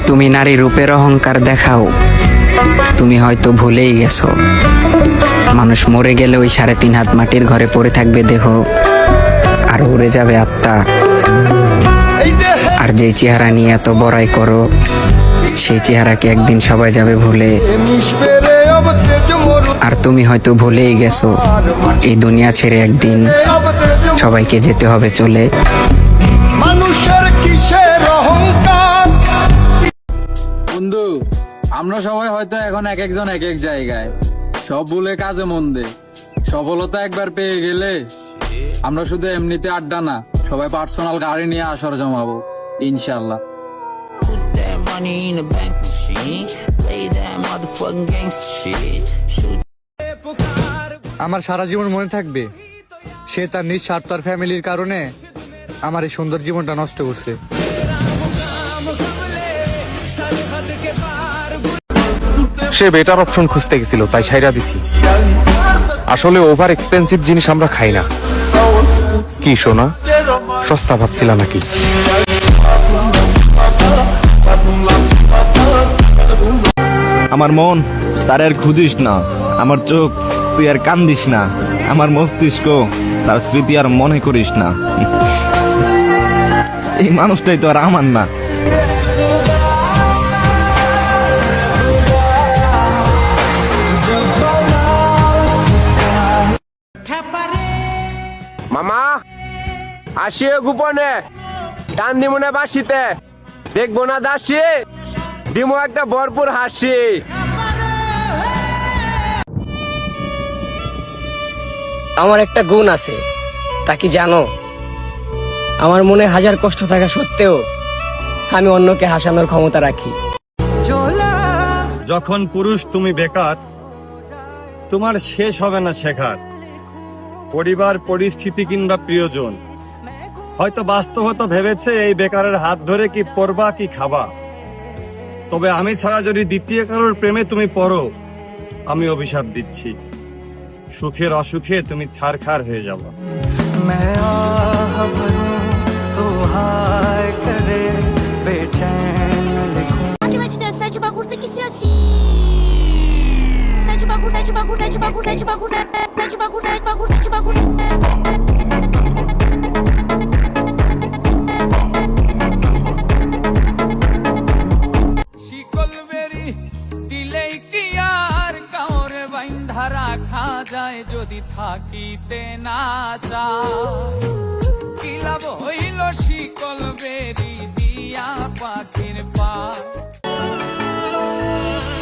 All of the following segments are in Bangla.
তুমি নারী রূপের অহংকার দেখাও, তুমি হয়তো ভুলেই গেছো মানুষ মরে গেলে ওই 3.5 হাত মাটির ঘরে পড়ে থাকবে দেহ, আর উড়ে যাবে আত্মা। আর যে চেহারা নিয়ে এত বড়াই করো, সেই চেহারাকে একদিন সবাই যাবে ভুলে। আর তুমি হয়তো ভুলেই গেছো এই দুনিয়া ছেড়ে একদিন সবাইকে যেতে হবে চলে। মানুষের কিসের অহংকার? বন্ধু, আমরা সবাই হয়তো এখন এক একজন এক এক জায়গায়, সব ভুলে কাজে মন দে। সফলতা একবার পেয়ে গেলে আমরা শুধু এমনিতে আড্ডা না, সবাই পার্সোনাল গাড়ি নিয়ে আসর জমাবো ইনশাল্লাহ। Put that money in the bank machine. Play that motherfucking gangsta shit. Shoot. আমার সারা জীবন মনে থাকবে সে তার নিঃস্বার্থ আর ফ্যামিলির কারণে আমার এই সুন্দর জীবনটা নষ্ট করছে। সে বেটার অপশন খুঁজতে গেছিল, তাই ছাইরা দিছি। আসলে ওভার এক্সপেন্সিভ জিনিস আমরা খাই না। কি সোনা, সস্তা ভাবছিলা নাকি? আমার মন তার আর খুঁজিস না, আমার চোখ তুই আর কান্দিস না, আমার মস্তিষ্ক তার স্মৃতি আর মনে করিস না। এই মানুষটাই তো আর আমার না। মামা আসিও গোপনে, টান দিব না বাসিতে, দেখবো না দাসি, দিমো একটা ভরপুর হাসি। আমার একটা গুণ আছে, তা কি জানো? আমার মনে হাজার কষ্ট থাকা সত্ত্বেও আমি অন্যকে হাসানোর ক্ষমতা রাখি। যখন পুরুষ তুমি বেকার, তোমার শেষ হবে না শেখার। পরিবার, পরিস্থিতি কিংবা প্রিয়জন হয়তো বাস্তবতা ভেবেছে এই বেকারের হাত ধরে কি পড়বা কি খাবা। তবে আমি ছাড়া যদি দ্বিতীয় কারোর প্রেমে তুমি পড়ো, আমি অভিশাপ দিচ্ছি, সুখের অসুখে তুমি ছারখার হয়ে যাবা। Sete bagulho tem que ser assim. Sete bagulho, sete bagulho, sete bagulho, sete bagulho, sete bagulho, sete bagulho, sete bagulho. শিকল বেরি দিলেই কি আর কাউরে বাইন্ধা রাখা যায়, যদি থাকিতে না চায়। কি লাভ হইল শিকল বেরি দিয়া পাখির পায়।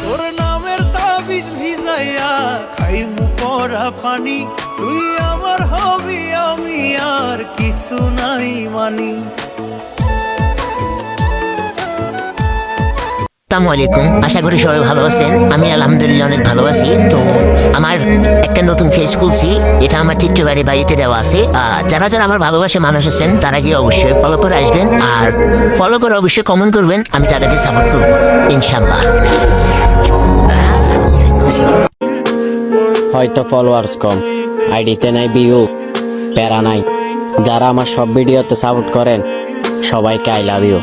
তোর নামের তাবিজ ভিজাইয়া খাইমু পরা পানি, তুই আমার হবি আমি আর কিছু নাই মানি। আসসালামু আলাইকুম, আশা করি সবাই ভালো আছেন। আমি আলহামদুলিল্লাহ অনেক ভালো আছি। তো আমার একটা নতুন পেজ খুলছি, এটা আমার টিকটকের বাড়িতে দেওয়া আছে। যারা যারা আমার ভালোবাসে মানুষ আছেন তারা গিয়ে অবশ্যই ফলো করে আসবেন, আর ফলো করে অবশ্যই কমেন্ট করবেন, আমি তাদেরকে সাপোর্ট করবো ইনশাআল্লাহ। হয়তো ফলোয়ার্স কম, আইডিতে নাই ভিউ, প্যারা নাই। যারা আমার সব ভিডিওতে সাপোর্ট করেন সবাইকে আই লাভ ইউ।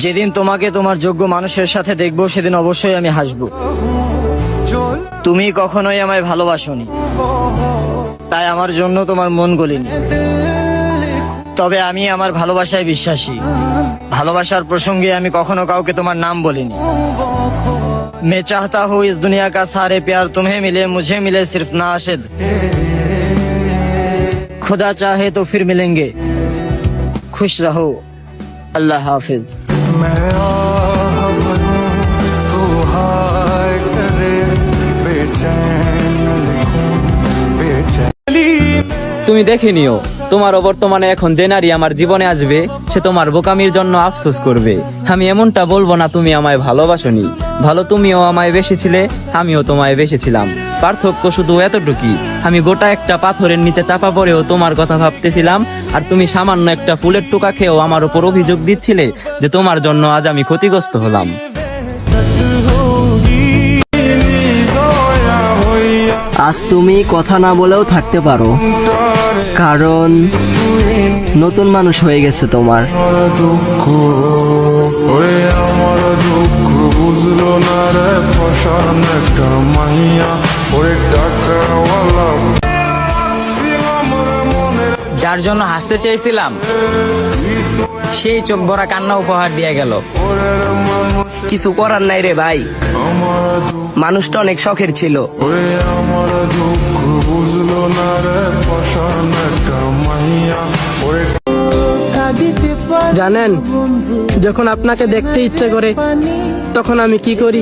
যেদিন তোমাকে তোমার যোগ্য মানুষের সাথে দেখবো সেদিন অবশ্যই আমি হাসবো। তুমি কখনোই আমায় ভালোবাসোনি, তাই আমার জন্য তোমার মন গলিনি। তবে আমি আমার ভালোবাসায় বিশ্বাসী। ভালোবাসার প্রসঙ্গে আমি কখনো কাউকে তোমার নাম বলিনি। मैं चाहता हूँ इस दुनिया का सारे प्यार तुम्हें मिले, मुझे मिले सिर्फ नाशिद। खुदा चाहे तो फिर मिलेंगे, खुश रहो, अल्लाह हाफिज। তুমি দেখে নিও, তোমার বর্তমানে এখন যে নারী আমার জীবনে আসবে সে তোমার বোকামির জন্য আফসোস করবে। আমি এমনটা বলবো না তুমি আমায় ভালোবাসোনি, ভালো তুমিও আমায় বেসেছিলে, আমিও তোমায় বেসেছিলাম। পার্থক্য শুধু এতটুকুই, আমি গোটা একটা পাথরের নিচে চাপা পড়েও তোমার কথা ভাবতেছিলাম, আর তুমি সামান্য একটা ফুলের টোকা খেয়েও আমার উপর অভিযোগ দিচ্ছিলে যে তোমার জন্য আজ আমি ক্ষতিগ্রস্ত হলাম। আজ তুমি কথা না বলেও থাকতে পারো, কারণ নতুন মানুষ হয়ে গেছে তোমার। দুঃখ ওরে আমার দুঃখ বুঝলো না রে ফসান একটা মাইয়া ওরে টাকাওয়ালা যার জন্য হাসতে চেয়েছিলাম সেই চোখ ভরা কান্না উপহার দিয়ে গেল। কিছু করার নাই রে ভাই, মানুষটা অনেক শখের ছিল। ওরে আমার দুঃখ বুঝলো না রে ফসান একটা মাইয়া ওরে জানেন, যখন আপনাকে দেখতে ইচ্ছে করে তখন আমি কি করি,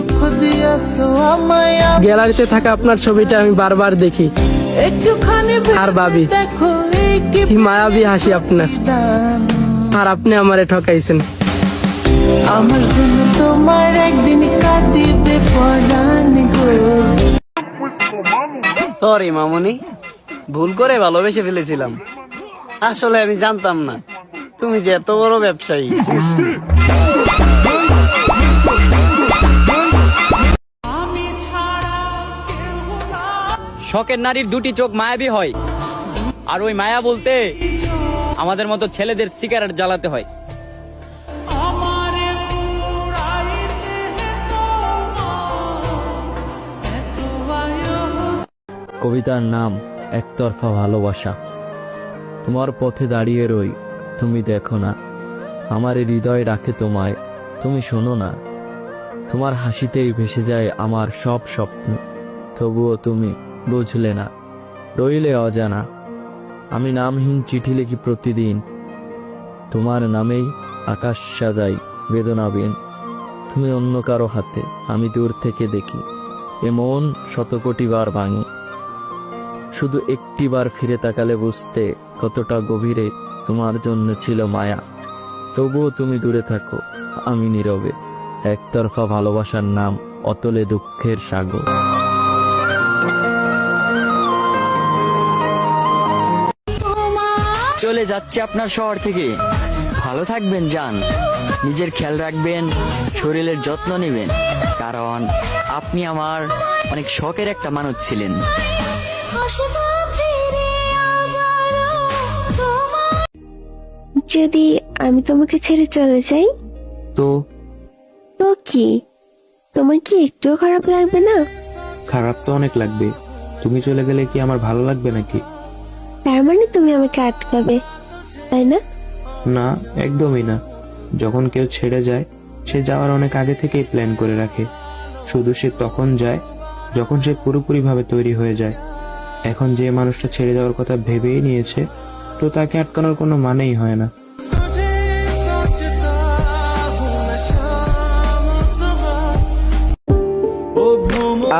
গ্যালারিতে থাকা আপনার ছবিটা আমি বারবার দেখি আর ভাবি কি মায়াবী হাসি আপনার, আর আপনি আমারে ঠকাইছেন। আমার জন্য তোমার একদিন কাঁদিবে পরাণ গো। সরি মামুনি, ভুল করে ভালোবেসে ফেলেছিলাম। আসলে আমি জানতাম না তুমি যে এত বড় ব্যবসায়ী। শখের নারীর দুটি চোখ মায়াবী হয়, আর ওই মায়া বলতে আমাদের মতো ছেলেদের সিগারেট জ্বালাতে হয়। কবিতার নাম একতরফা ভালোবাসা। তোমার পথে দাঁড়িয়ে রই, তুমি দেখো না, আমার এই হৃদয় রাখে তোমায়, তুমি শোনো না। তোমার হাসিতেই ভেসে যায় আমার সব স্বপ্ন, তবুও তুমি বুঝলে না, রইলে অজানা। আমি নামহীন চিঠি লিখি প্রতিদিন, তোমার নামেই আকাশ সাজাই বেদনাবিন। তুমি অন্য কারো হাতে, আমি দূর থেকে দেখি, এ মন শতকোটিবার ভাঙে। শুধু একটিবার ফিরে তাকালে বুঝতে কতটা গভীরে তোমার জন্য ছিল মায়া। তবুও তুমি দূরে থাকো, আমি নীরবে। একতরফা ভালোবাসার নাম অতলে দুঃখের সাগর। চলে যাচ্ছে আপনার শহর থেকে, ভালো থাকবেন জান, নিজের খেয়াল রাখবেন, শরীরের যত্ন নেবেন, কারণ আপনি আমার অনেক শখের একটা মানুষ ছিলেন। যদি আমি তোমাকে ছেড়ে চলে যাই তো তো কি, তোমার কি একটুও খারাপ লাগবে না? খারাপ তো অনেক লাগবে, তুমি চলে গেলে কি আমার ভালো লাগবে নাকি? তার মানে তুমি আমাকে আটকাবে, তাই না? না, একদমই না। যখন কেউ ছেড়ে যায়, সে যাওয়ার অনেক আগে থেকেই প্ল্যান করে রাখে। শুধু সে তখন যায় যখন সে পুরোপুরিভাবে তৈরি হয়ে যায়। এখন যে মানুষটা ছেড়ে যাওয়ার কথা ভেবেই নিয়েছে, তো তাকে আটকানোর কোনো মানেই হয় না।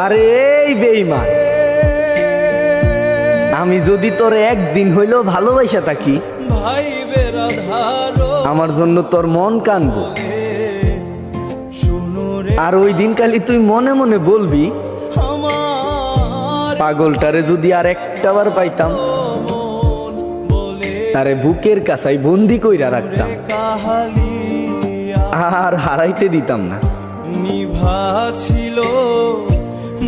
আরে এই বেঈমান, আমি যদি তোর একদিন হইলেও ভালোবাসা থাকি, ভাই বেরাধারো আমার জন্য তোর মন কানবো। শুনো রে আর ওই দিন কালি তুই মনে মনে বলবি, আমার পাগলটারে যদি আর একটা বার পাইতাম, মন বলে তারে বুকের কাছাই বন্দি কইরা রাখতাম, কাহালিয়া আর হারাইতে দিতাম না। নিভা ছিল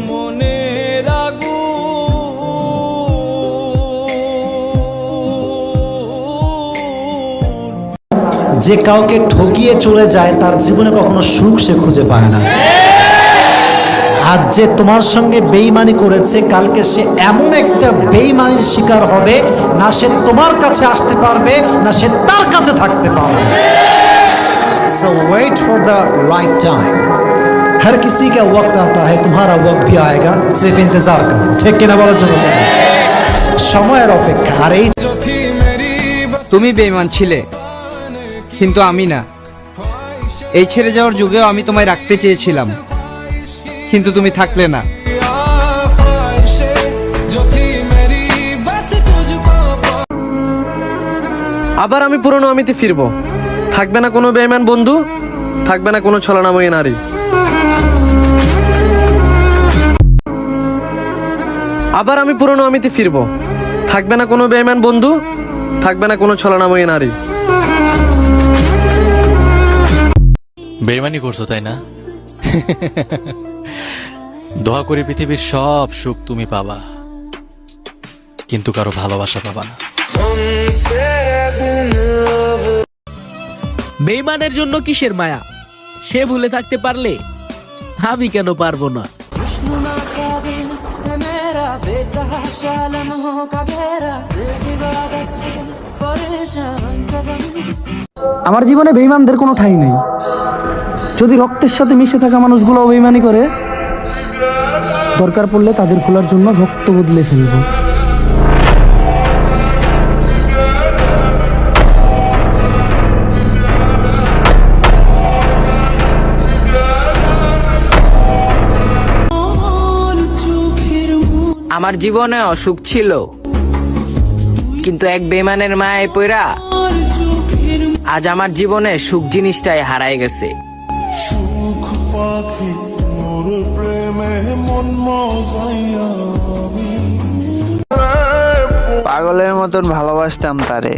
মনের আগুন। যে কাউকে ঠকিয়ে চলে যায় তার জীবনে কখনো সুখ সে খুঁজে পায় না। আজ যে তোমার সঙ্গে বেঈমানি করেছে, কালকে সে এমন একটা বেঈমানির শিকার হবে, না সে তোমার কাছে আসতে পারবে, না সে তার কাছে থাকতে পারবে। So wait for the right time. हर किसी का वक्त आता है, तुम्हारा वक्त भी आएगा, सिर्फ इंतजार करो। ठीक किना বলো জন্য সময়ের অপেক্ষা। আর এই তুমি বেঈমান ছিলে, কিন্তু আমি না। এই ছেড়ে যাওয়ার যুগেও আমি তোমায় রাখতে চেয়েছিলাম, কিন্তু তুমি থাকলে না। আবার আমি পুরনো আমিতে ফিরবো, থাকবে না কোনো বেঈমান বন্ধু, থাকবে না কোনো ছলনাময়ী নারী। আবার আমি পুরনো আমিতে ফিরবো, থাকবে না কোনো বেঈমান বন্ধু, থাকবে না কোনো ছলনাময়ী নারী। বেঈমানি করছো তাই না? দোয়া করি পৃথিবীর সব সুখ তুমি পাবা। কিন্তু কারো ভালোবাসা পাবা না। বেইমানের জন্য কিসের মায়া, সে ভুলে থাকতে পারলে আমি কেন পারবো না। আমার জীবনে বেঈমানদের কোনো ঠাঁই নেই। যদি রক্তের সাথে মিশে থাকা মানুষগুলো বেঈমানি করে, দরকার পড়লে তাদের খোলার জন্য রক্ত বদলে ফেলবো। আমার জীবনে অসুখ ছিল, কিন্তু এক বেমানের মায়ে পইরা আজ আমার জীবনে সুখ জিনিসটাই হারায় গেছে। পাগলের মতন ভালোবাসতাম তারে,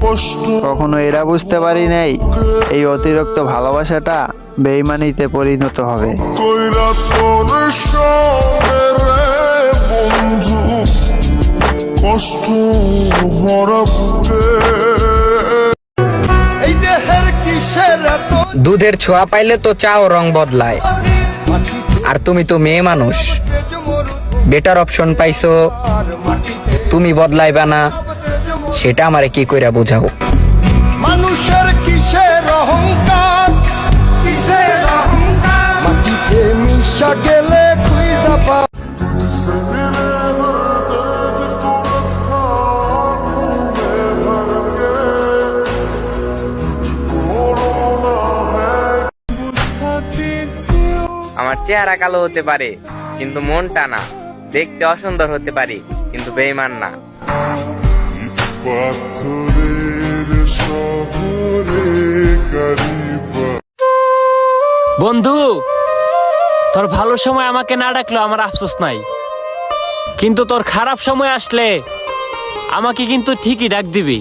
কখনো এরা বুঝতে পারি নাই এই অতিরিক্ত ভালোবাসাটা বেইমানিতে পরিণত হবে। কষ্ট ভরা এই দেহের কিসের এত দুধের ছোঁয়া পাইলে তো চাও রং বদলায়, আর তুমি তো মেয়ে মানুষ, বেটার অপশন পাইছো, তুমি বদলাইবা না, সেটা আমারে কি কইরা বুঝাও। মানুষের কিসের অহংকার, কিসের অহংকার, মাটিতে মিশা গেলে খুঁজা পা। আমার চেহারা কালো হতে পারে কিন্তু মনটা না, দেখতে অসুন্দর হতে পারি কিন্তু বেঈমান না। বন্ধু, তোর ভালো সময় আমাকে না ডাকলো আমার আফসোস নাই, কিন্তু তোর খারাপ সময় আসলে আমাকে কিন্তু ঠিকই ডাক দিবি।